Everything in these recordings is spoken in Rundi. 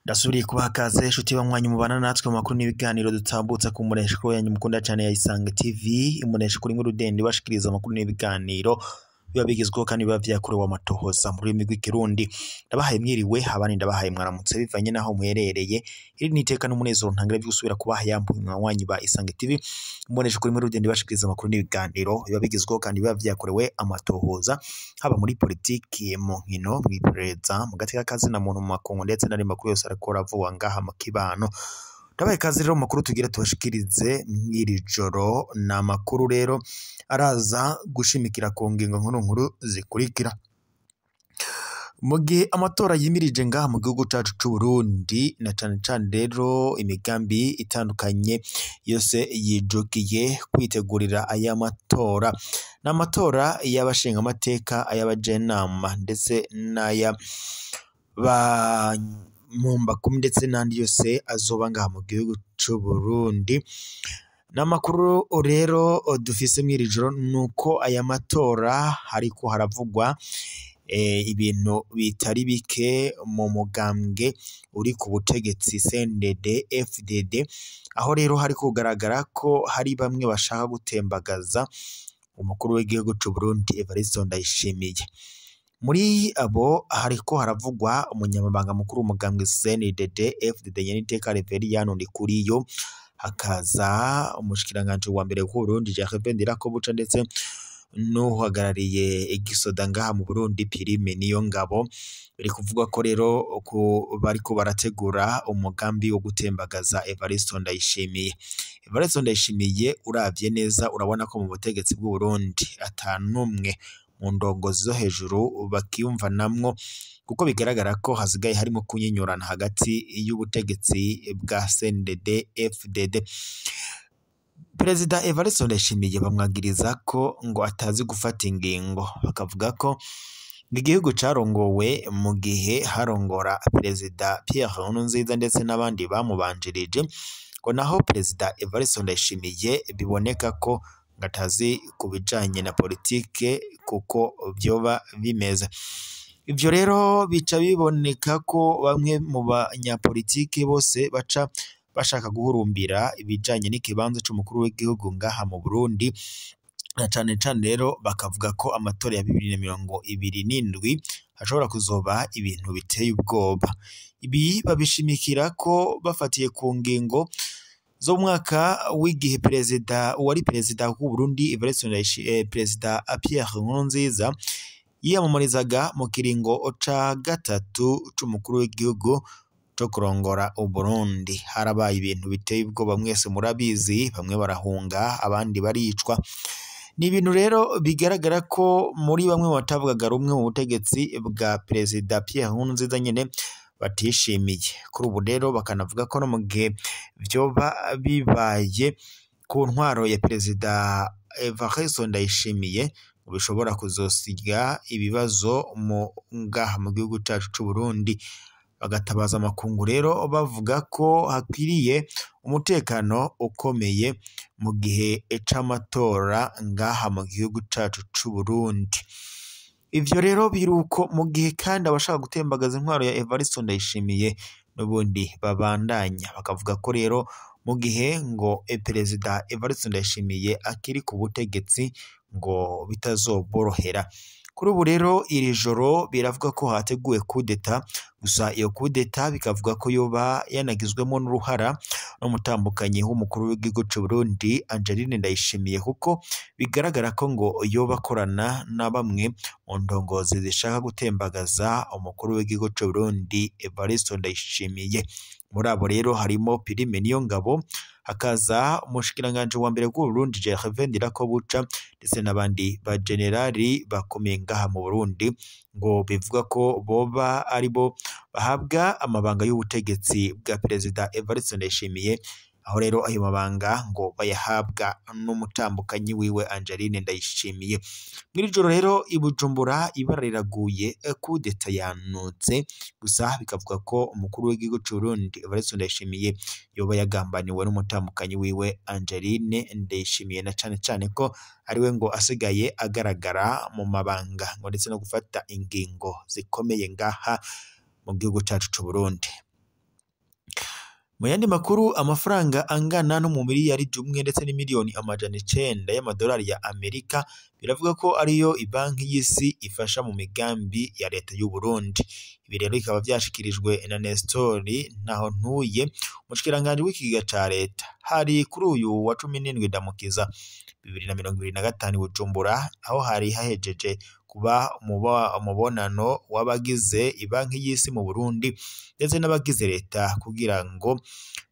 Ndasubiriye kubakaze inshuti banywanyi mubana natwe mu makuru n'ibiganiro dutambutsa ku muresheko yanyu mukunda cyane ya Isange TV, imuresheko rimwe rudende bashikiriza amakuru n'ibiganiro biba bigezweho kandi biba vyakorewe amatohoza mu rurimi rw'ikirundi. Ndabahaye mwiriwe, abandi ndabahaye mwaramutse bivanye naho muherereye. Iri ni iteka n'umunezero ntangire byo gusubira kubaha yambuye mwanywanyi ba Isange TV, imuresheko rimwe rudende bashikiriza amakuru n'ibiganiro biba bigezweho kandi biba vyakorewe amatohoza, haba muri politiki, mu nkino, mw'iperereza, mu gateka kazina muntu mu makungu ndetse n'andi makuru yose arakora vuba ngaha mu kibano. Ndabaye kazi rero makuru tugira tubashikirize mw'iri joro, na makuru rero araza gushimikira ku ngingo nkuru zikurikira. Mu gihe amatora yimirije ngaha mu gihugu cacu c'u Burundi, na cane cane rero imigambi itandukanye yose yijukiye kwitegurira aya matora. N'amatora y'abashinga amateka, ay'abajenama ndetse n'aya ba Mumbakum ndetse n'andi yose azoba ngaha mu gihugu c'u Burundi. N'amakuru rero dufise mw'iri joro nuko aya matora hariko haravugwa ibintu bitari bike mu mugambwe uri ku butegetsi CNDD FDD, aho rero hari kugaragara ko hari bamwe bashaka gutembagaza umukuru w'igihugu c'u Burundi Evariste Ndayishimiye. Muri abo hariko haravugwa umunyamabanga mukuru w'umugambwe CNDD FDD Nyeniteka Reveriyano Ndikuriyo, hakaza umushikiranganje wa mbere w'u Burundi Gervais Ndirakobuca ndetse n'uhagarariye igisoda ngaha mu Burundi Prime Niyongabo. Biri kuvuga ko rero bariko barategura umugambi wo gutembagaza Evariste Ndayishimiye. Evariste Ndayishimiye uravye neza urabona ko mu butegetsi bw'u Burundi atanumwe mu ndongozi zo hejuru bakiyumvanamwo, kuko bigaragara ko hasigaye harimo kunyinyurana hagati y'ubutegetsi bwa CNDD FDD. Perezida Evariste Ndayishimiye bamwagiriza ko ngo atazi gufata ingingo, bakavuga ko igihugu carongowe mu gihe harongora Perezida Pierre Nkurunziza ndetse n'abandi bamubanjirije, ngo naho Perezida Evariste Ndayishimiye biboneka ko ngatazi kubijanye na politike kuko vyoba bimeze. Ivyo rero bica biboneka ko bamwe mu banyapolitike bose baca bashaka guhurumbira ibijanye n'ikibanza c'umukuru w'igihugu ngaha mu Burundi, na cane cane rero bakavuga ko amatora ya 2027 hashobora kuzoba ibintu biteye ubwoba. Ibi babishimikira ko bafatiye ku ngingo zo mwaka w'igihe wari perezida w'u Burundi Evariste Ndayishimiye, Perezida Pierre Nkurunziza yiyamamarizaga mu kiringo ca gatatu c'umukuru w'igihugu co kurongora u Burundi. Harabaye ibintu biteye ubwoba, mwese murabizi, bamwe barahunga abandi baricwa. Ni ibintu rero bigaragara ko muri bamwe batavugaga rumwe mu butegetsi bwa Perezida Pierre Nkurunziza nyene batishimiye. Kuri ubu rero bakanavuga ko no mu gihe vyoba bibaye ku ntwaro ya Perezida Evariste Ndayishimiye bishobora kuzosiga ibibazo mu ngaha mu gihugu cacu c'u Burundi. Bagatabaza amakungu rero bavuga ko hakwiriye umutekano ukomeye mu gihe c'amatora ngaha mu gihugu cacu c'u Burundi. Ivyo rero biruko mu gihe kandi abashaka gutembagaza intwaro ya Evariste Ndayishimiye n'ubundi babandanya, bakavuga ko rero mu gihe ngo Perezida Evariste Ndayishimiye akiri ku butegetsi ngo bitazoborohera. Kuri ubu rero iri joro biravuga ko hateguwe kudeta, gusa iyo kudeta bikavuga ko yoba yanagizwemo n'uruhara n'umutambukanyi w'umukuru w'igihugu c'u Burundi Angeline Ndayishimiye, kuko bigaragara ko ngo yoba akorana na bamwe mu ndongozi zishaka gutembagaza umukuru w'igihugu c'u Burundi Evariste Ndayishimiye. Muri abo rero harimo Prime Niyongabo, hakaza umushikiranganje wa mbere w'u Burundi Gervais Ndirakobuca ndetse n'abandi ba generali bakomeye ngaha mu Burundi, ngo bivuga ko boba aribo bahabwa amabanga y'ubutegetsi bwa Perezida Evariste Ndayishimiye, aho rero ayo mabanga ngo bayahabwa n'umutambukanyi wiwe Angeline Ndayishimiye. Muri joro rero i Bujumbura ibara riraguye, kudeta yanutse, gusa bikavuga ko umukuru w'igihugu c'u Burundi Evariste Ndayishimiye yoba yagambaniwe n'umutambukanyi wiwe Angeline Ndayishimiye, na cane cane ko ariwe ngo asigaye agaragara mu mabanga ngo ndetse no gufata ingingo zikomeye ngaha mu gihugu cacu c'u Burundi. Mu yandi makuru, amafaranga angana no mu miliyaridi umwe ndetse n'imiliyoni amajana 9 y'amadolari ya Amerika biravuga ko ariyo ibanki y'isi ifasha mu migambi ya leta y'u Burundi. Ibi rero bikaba byashikirijwe na Nestor Ntahontuye, umushikiranganje w'ikigiga ca leta, hari kuri uyu wa 17 Ndamukiza 2025 Bujumbura, aho hari hahejeje kuba umubonano w'abagize ibanki y'isi mu Burundi ndetse n'abagize leta kugira ngo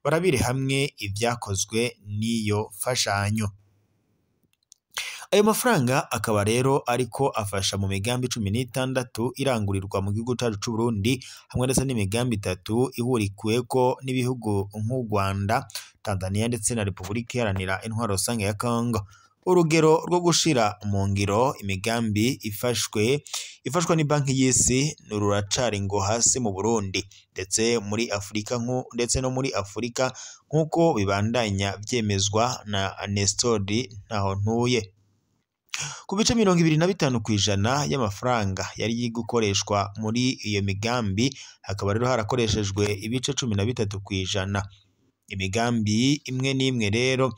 barabire hamwe ivyakozwe n'iyo fashanyo. Ayo mafaranga akaba rero ariko afasha mu migambi 16 irangurirwa mu gihugu cacu c'u Burundi, hamwe ndetse n'imigambi 3 ihurikweko n'ibihugu nk'u Rwanda, Tanzania ndetse na Repubulika Iharanira Intwaro Rusange ya Congo. Urugero rwo gushira mu ngiro imigambi ifashwa ni banki y'isi ruracari ngo hasi mu Burundi ndetse muri Afrika ndetse no muri Afrika nk'uko bibandanya vyemezwa na Nestor Ntahontuye. Ku bice 25% y'amafaranga yari gukoreshwa muri iyo migambi, hakaba rero harakoreshejwe ibice 13%. Imigambi imwe n'imwe rero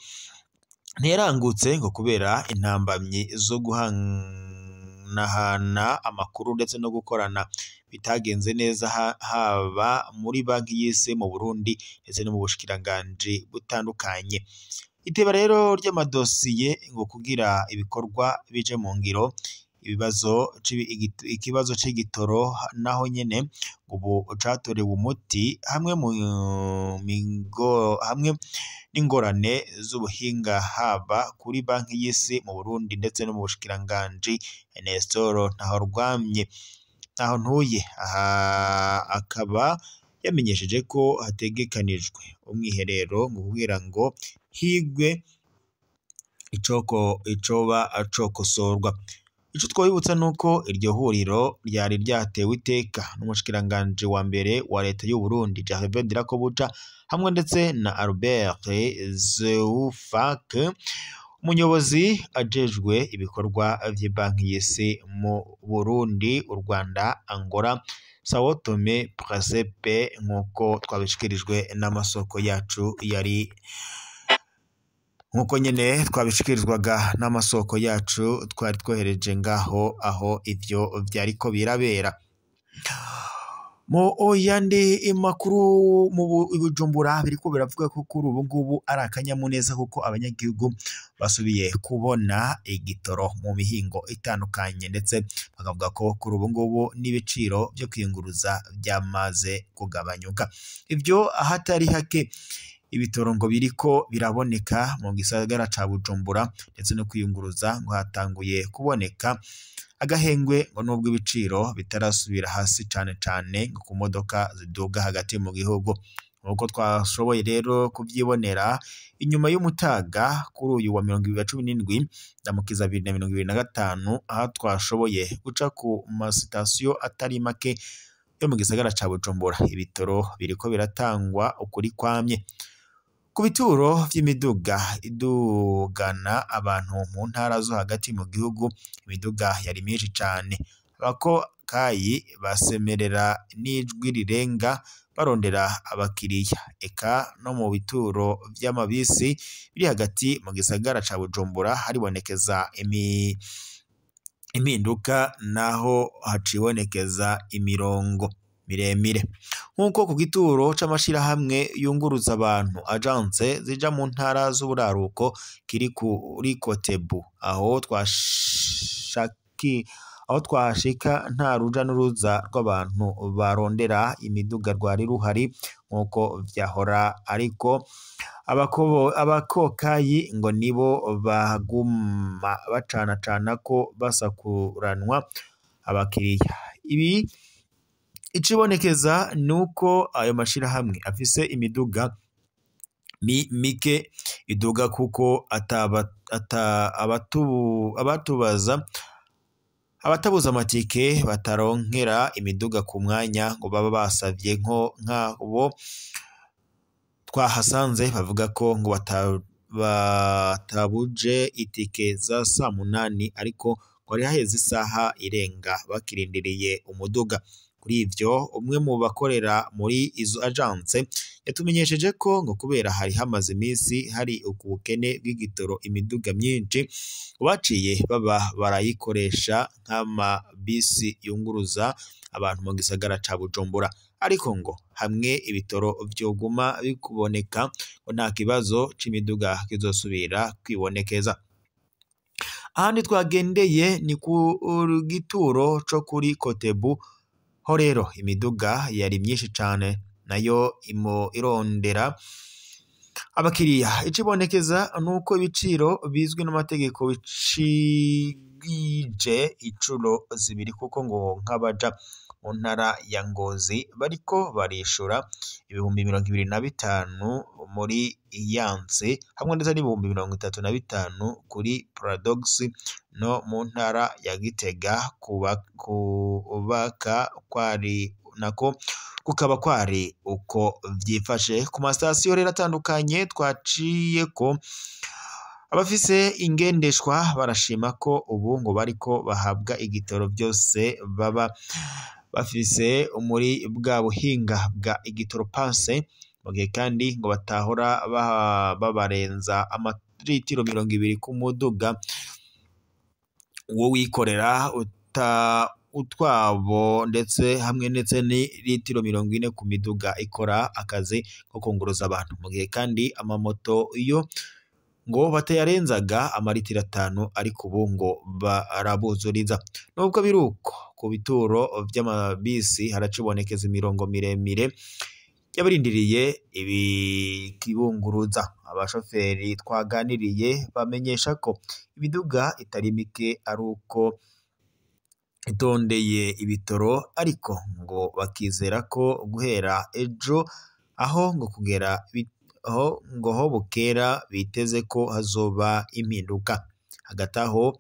nterangutse ngo kubera intambamyi zo guhanahana amakuru ndetse no gukorana bitagenze neza, haba muri banki y'isi mu Burundi ndetse no mu bushikiranganje butandukanye. Iteba rero ry'amadosiye ngo kugira ibikorwa bije mu ngiro, ikibazo c'igitoro naho nyene ubu catorewe umuti hamwe n'ingorane z'ubuhinga, haba kuri banki y'isi mu Burundi ndetse no mu bushikiranganje. Nestor Ntahontuye akaba yamenyesheje ko hategekanijwe umwiherero mu kugira ngo higwe icoba acokosorwa. Ico twabibutsa nuko iryo huriro ryari ryatewe iteka n'umushikiranganje wa mbere wa leta y'u Burundi Gervais Ndirakobuca, hamwe ndetse na Albert Zeufak, umuyobozi ajejwe ibikorwa vy'ibanki y'isi mu Burundi, u Rwanda, Angola, Sao Tome Principe, nk'uko twabishikirijwe n'amasoko yacu nk'uko nyene twabishikirizwaga n'amasoko yacu twari twohereje ngaho aho ivyo vyariko birabera. Mu yandi makuru mu Bujumbura biriko biravuga ko kuri ubu ngubu ari akanyamuneza kuko abanyagihugu basubiye kubona igitoro mu mihingo itandukanye, ndetse bakavuga ko kuri ubu ngubu n'ibiciro byo kwiyunguruza byamaze kugabanyuka. Ivyo ahatari hake ibitoro ngo biriko biraboneka mu gisagara ca Bujumbura ndetse no kwiyunguruza ngo hatanguye kuboneka agahengwe, ngo nubwo ibiciro bitarasubira hasi cane ku modoka ziduga hagati mu gihugu. Nuko twashoboye rero kuvyibonera inyuma y'umutaga kuri uyu wa 2017 Ndamukiza 2025, aho twashoboye guca ku masitasiyo atari make yo mu gisagara ca Bujumbura. Ibitoro biriko biratangwa ukuri kwamye ku bituro vy'imiduga idugana abantu mu ntara zo hagati mu gihugu. Imiduga yari myinshi cane, abakokayi basemerera n'ijwi rirenga barondera abakiriya. Eka no mu bituro vy'amabisi biri hagati mu gisagara ca Bujumbura haribonekeza impinduka, naho hacibonekeza imirongo miremire. Nk'uko ku gituro c'amashirahamwe yunguruza abantu agence zija mu ntara z'uburaruko kiri kuri Kotebu, aho twashika nta ruja n'uruza rw'abantu barondera imiduga rwari ruhari nk'uko vyahora, ariko abakokayi ngo nibo baguma bacanacana ko basakuranwa abakiriya. Ibi icibonekeza nuko ayo mashirahamwe afise imiduga mike iduga kuko abatabuza amatike bataronkera imiduga ku mwanya ngo baba basavye nk'abo twahasanze bavuga ko ngo batabuje itike za saa munani ariko ngo ari haheze isaha irenga bakirindiriye umuduga. Kuri ivyo umwe mu bakorera muri izo agence yatumenyesheje ko ngo kubera hari hamaze iminsi hari ubukene bw'igitoro imiduga myinshi baciye baba barayikoresha nk'amabisi yunguruza abantu mu gisagara ca Bujumbura, ariko ngo hamwe ibitoro vyoguma bikuboneka ngo nta kibazo c'imiduga kizosubira kwibonekeza. Ahandi twagendeye ni ku gituro co kuri Kotebu ho rero imiduga yari myinshi cane nayo irondera abakiriya. Icibonekeza nuko ibiciro bizwi n'amategeko bicigije incuro zibiri kuko ngo nk'abaja mu ntara ya Ngozi bariko barishura ibihumbi 25 muri Iyanse hamwe ndetse n'ibihumbi 35 kuri Paradox no mu ntara ya Gitega kubaka kwari nako kukaba kwari uko vyifashe ku masitasiyo rero atandukanye twaciye ko. Abafise ingendeshwa barashima ko ubu ngo bariko bahabwa igitoro byose baba bafise muri bwa buhinga bwa igitoro passe mu gihe kandi ngo batahora babarenza amaritiro 200 ku muduga wo wikorera utwabo ndetse hamwe ndetse ni litiro 40 ku miduga ikora akazi ko kunguruza abantu, mu gihe kandi amamoto iyo ngo batayarenzaga amaritiro 5 ariko ubu ngo barabuzuriza. Nubwo biruko ku bituro vy'amabisi haracibonekeza imirongo miremire yabarindiriye ibikibunguruza. Abashoferi twaganiriye bamenyesha ko imiduga itari mike ari uko itondeye ibitoro, ariko ngo bakizera ko guhera ejo aho ngo kugera aho ngo ho bukera biteze ko hazoba impinduka. Hagati aho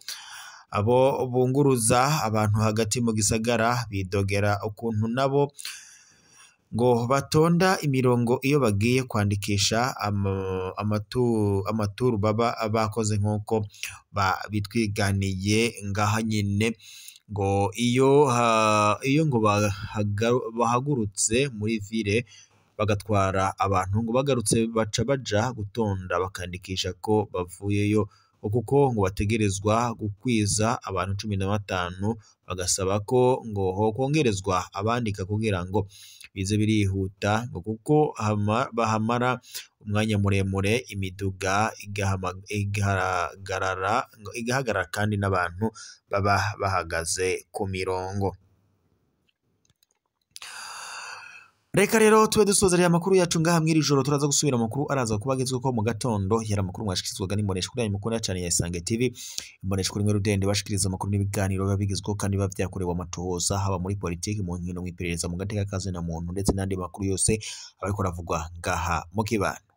abo bunguruza abantu hagati mu gisagara bidogera ukuntu nabo ngo batonda imirongo iyo bagiye kwandikisha amaturu baba bakoze nk'uko bitwiganiye ngaha nyine ngo iyo ngo bahagurutse muri ville bagatwara abantu ngo bagarutse baca baja gutonda bakandikisha ko bavuyeyo kuko ngo bategerezwa gukwiza abantu 15 bagasaba ko ngo ho kongerezwa abandika kugira ngo bize birihuta ngo kuko bahamara umwanya muremure imiduga igahagarara kandi n'abantu baba bahagaze ku mirongo. Reka rero tuwe dusozera amakuru yacu ngaha mwiri joro turaza gusubira amakuru araza kubagezwe ko mu gatondo yara amakuru mwashikizwaga n'imbonesha kuri mukuru cyane ya Isange TV. Imbonesha kuri Rudende bashikiriza amakuru n'ibiganiro babigezweho kandi bavyakorewe amatohoza haba muri politiki mu nkino mw'iperereza mu gateka kazi na muntu ndetse n'andi makuru yose abiko ravugwa ngaha mu kibano.